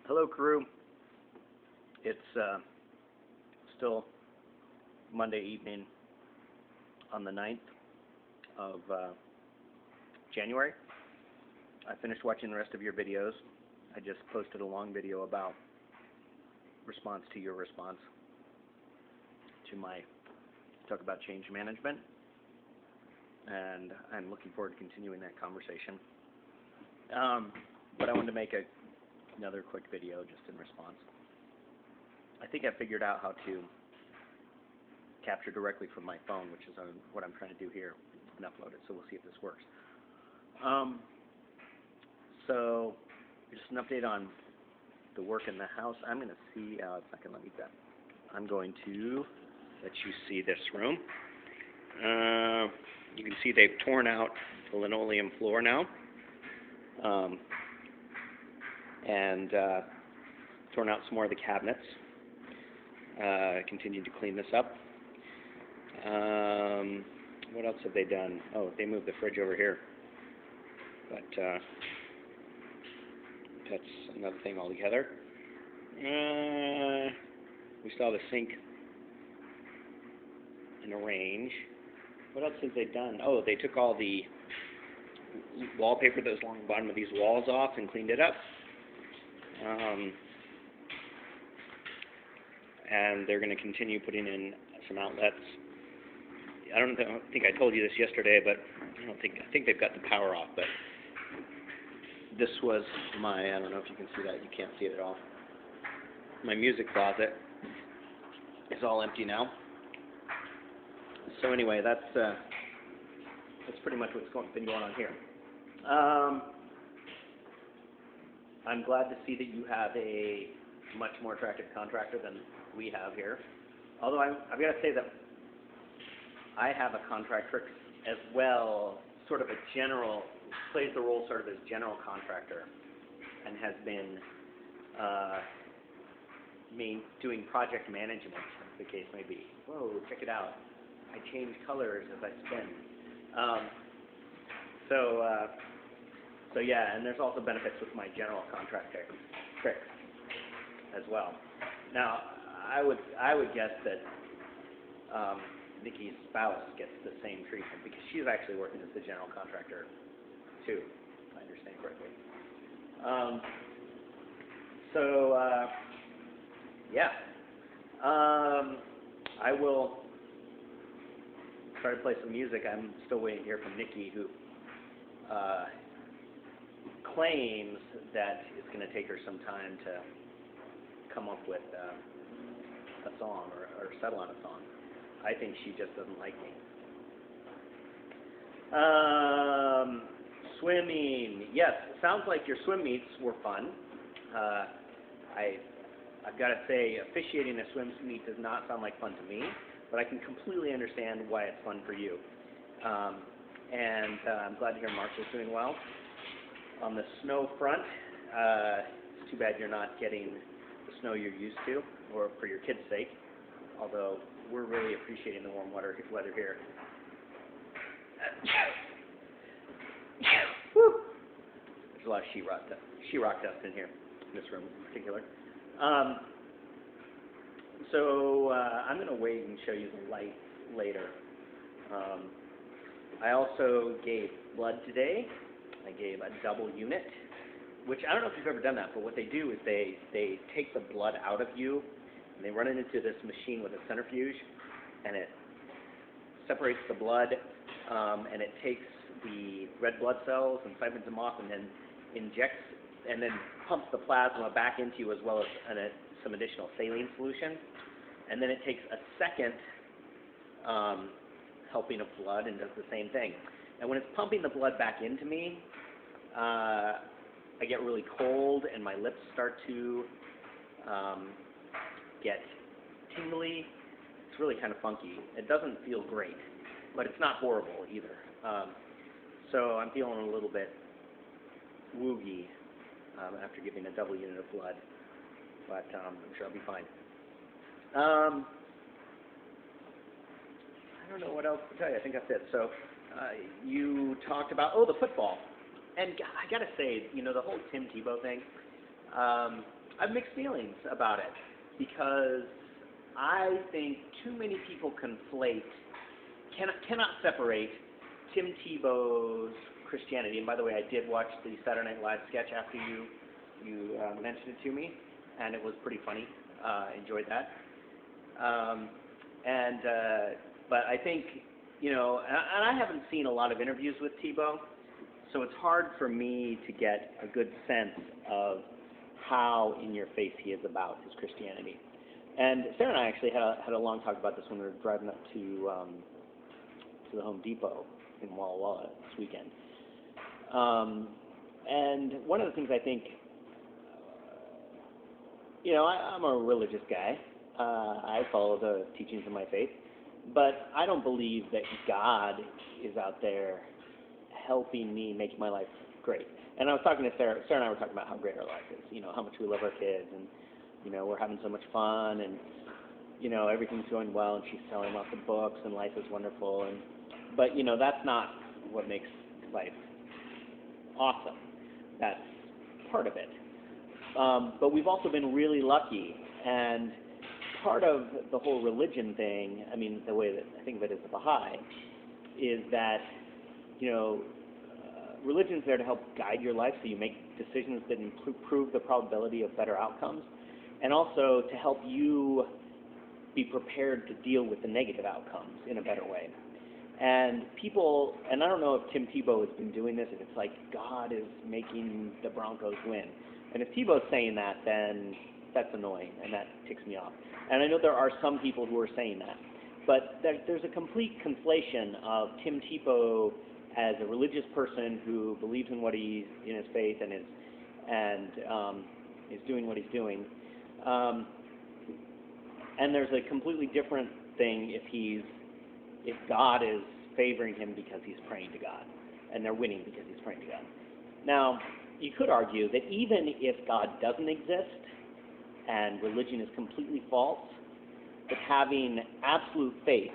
Hello, crew. It's still Monday evening on the 9th of January. I finished watching the rest of your videos. I just posted a long video about response to your response to my talk about change management, and I'm looking forward to continuing that conversation. But I wanted to make another quick video just in response. I think I figured out how to capture directly from my phone, which is what I'm trying to do here, and upload it, so we'll see if this works. So just an update on the work in the house. I'm going to see, it's not going to let me do that. I'm going to let you see this room. You can see they've torn out the linoleum floor now, and torn out some more of the cabinets. Continued to clean this up. What else have they done? Oh, they moved the fridge over here, but that's another thing altogether. We saw the sink in a range. What else have they done? Oh, they took all the wallpaper that was along the bottom of these walls off and cleaned it up. And they're going to continue putting in some outlets. I don't think I told you this yesterday, but I think they've got the power off. But this was my, I don't know if you can see that. You can't see it at all. My music closet is all empty now. So anyway, that's pretty much what's been going on here. I'm glad to see that you have a much more attractive contractor than we have here. Although I've got to say that I have a contractor as well, sort of a general, plays the role sort of as general contractor, and has been doing project management, as the case may be. Whoa, check it out. I change colors as I spin. So yeah, and there's also benefits with my general contractor tricks as well. Now, I would guess that Nikki's spouse gets the same treatment because she's actually working as the general contractor too, if I understand correctly. Yeah. I will try to play some music. I'm still waiting to hear from Nikki, who claims that it's going to take her some time to come up with a song or settle on a song. I think she just doesn't like me. Swimming. Yes, sounds like your swim meets were fun. I've got to say, officiating a swim meet does not sound like fun to me, but I can completely understand why it's fun for you. And I'm glad to hear Marshall's doing well. On the snow front, it's too bad you're not getting the snow you're used to, or for your kids' sake, although we're really appreciating the warm weather here. Whew. There's a lot of sheetrock dust in here, in this room in particular. So I'm going to wait and show you the light later. I also gave blood today. I gave a double unit, which I don't know if you've ever done that, but what they do is they take the blood out of you, and they run it into this machine with a centrifuge, and it separates the blood, and it takes the red blood cells and siphons them off, and then injects, and then pumps the plasma back into you, as well as some additional saline solution. And then it takes a second helping of blood and does the same thing. And when it's pumping the blood back into me, I get really cold and my lips start to get tingly. It's really kind of funky. It doesn't feel great, but it's not horrible either. So I'm feeling a little bit woogie after giving a double unit of blood, but I'm sure I'll be fine. I don't know what else to tell you. I think that's it. So you talked about, the football. And I got to say, the whole Tim Tebow thing, I have mixed feelings about it because I think too many people cannot separate Tim Tebow's Christianity. And by the way, I did watch the Saturday Night Live sketch after you mentioned it to me, and it was pretty funny. Enjoyed that. But I think, and I haven't seen a lot of interviews with Tebow, so it's hard for me to get a good sense of how in your face he is about his Christianity. And Sarah and I actually had a long talk about this when we were driving up to the Home Depot in Walla Walla this weekend. And one of the things I think, I'm a religious guy. I follow the teachings of my faith, but I don't believe that God is out there helping me make my life great. And I was talking to Sarah. Sarah and I were talking about how great our life is. How much we love our kids, and we're having so much fun, and everything's going well, and she's selling lots of books, and life is wonderful. But that's not what makes life awesome. That's part of it. But we've also been really lucky, and part of the whole religion thing, the way that I think of it as a Baha'i, is that, religion's there to help guide your life so you make decisions that improve the probability of better outcomes, and also to help you be prepared to deal with the negative outcomes in a better way. And people, and I don't know if Tim Tebow has been doing this, if it's like God is making the Broncos win. And if Tebow's saying that, then that's annoying, and that ticks me off. And I know there are some people who are saying that. But there's a complete conflation of Tim Tebow as a religious person who believes in his faith and is doing what he's doing. And there's a completely different thing if God is favoring him because he's praying to God, and they're winning because he's praying to God. Now, you could argue that even if God doesn't exist and religion is completely false, that having absolute faith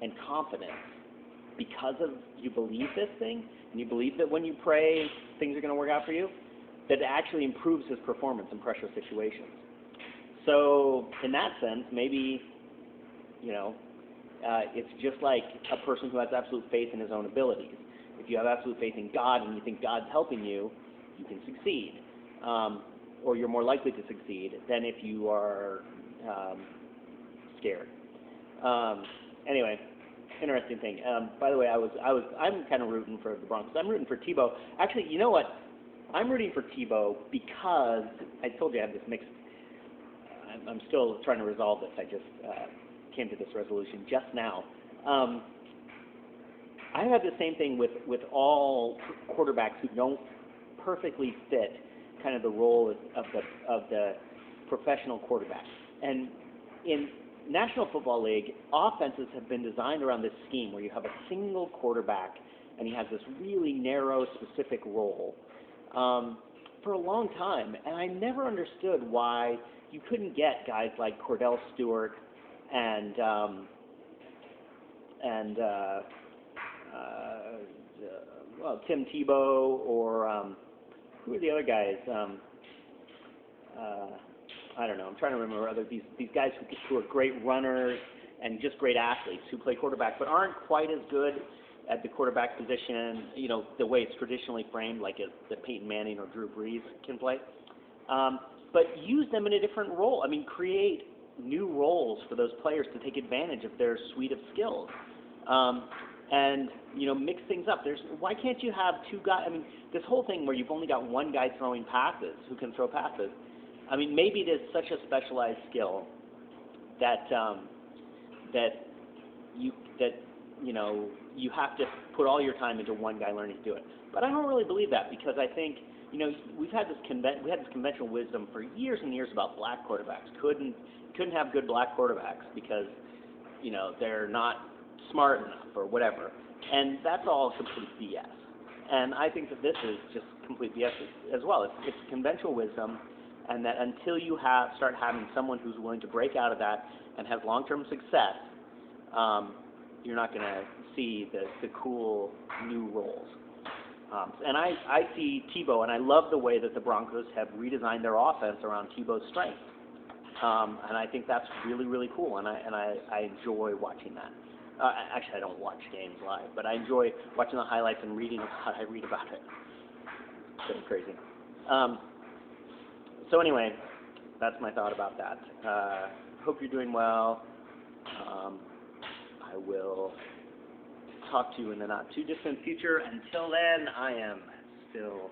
and confidence because of you believe this thing, and you believe that when you pray, things are going to work out for you, that it actually improves his performance in pressure situations. So, in that sense, maybe, it's just like a person who has absolute faith in his own abilities. If you have absolute faith in God and you think God's helping you, you can succeed. Or you're more likely to succeed than if you are scared. Anyway, interesting thing. By the way, I'm kind of rooting for the Broncos. I'm rooting for Tebow. Actually, you know what? I'm rooting for Tebow because I told you I have this mixed. I'm still trying to resolve this. I just came to this resolution just now. I have the same thing with all quarterbacks who don't perfectly fit kind of the role of the professional quarterback. And in National Football League, offenses have been designed around this scheme where you have a single quarterback and he has this really narrow, specific role for a long time. And I never understood why you couldn't get guys like Cordell Stewart and Tim Tebow, or who are the other guys? I don't know. I'm trying to remember these guys who are great runners and just great athletes who play quarterback, but aren't quite as good at the quarterback position, the way it's traditionally framed, like that Peyton Manning or Drew Brees can play. But use them in a different role. Create new roles for those players to take advantage of their suite of skills. And mix things up. Why can't you have two guys? This whole thing where you've only got one guy throwing passes who can throw passes. Maybe it is such a specialized skill that you have to put all your time into one guy learning to do it. But I don't really believe that, because I think we had this conventional wisdom for years and years about black quarterbacks. Couldn't have good black quarterbacks because they're not smart enough or whatever, and that's all complete BS. And I think that this is just complete BS as well. It's conventional wisdom, and that until you start having someone who's willing to break out of that and have long-term success, you're not going to see the cool new roles. And I see Tebow, and I love the way that the Broncos have redesigned their offense around Tebow's strength. And I think that's really, really cool, and I enjoy watching that. Actually, I don't watch games live, but I enjoy watching the highlights and reading about it. I read about it. It's getting crazy. So anyway, that's my thought about that. Hope you're doing well. I will talk to you in the not too distant future. Until then, I am still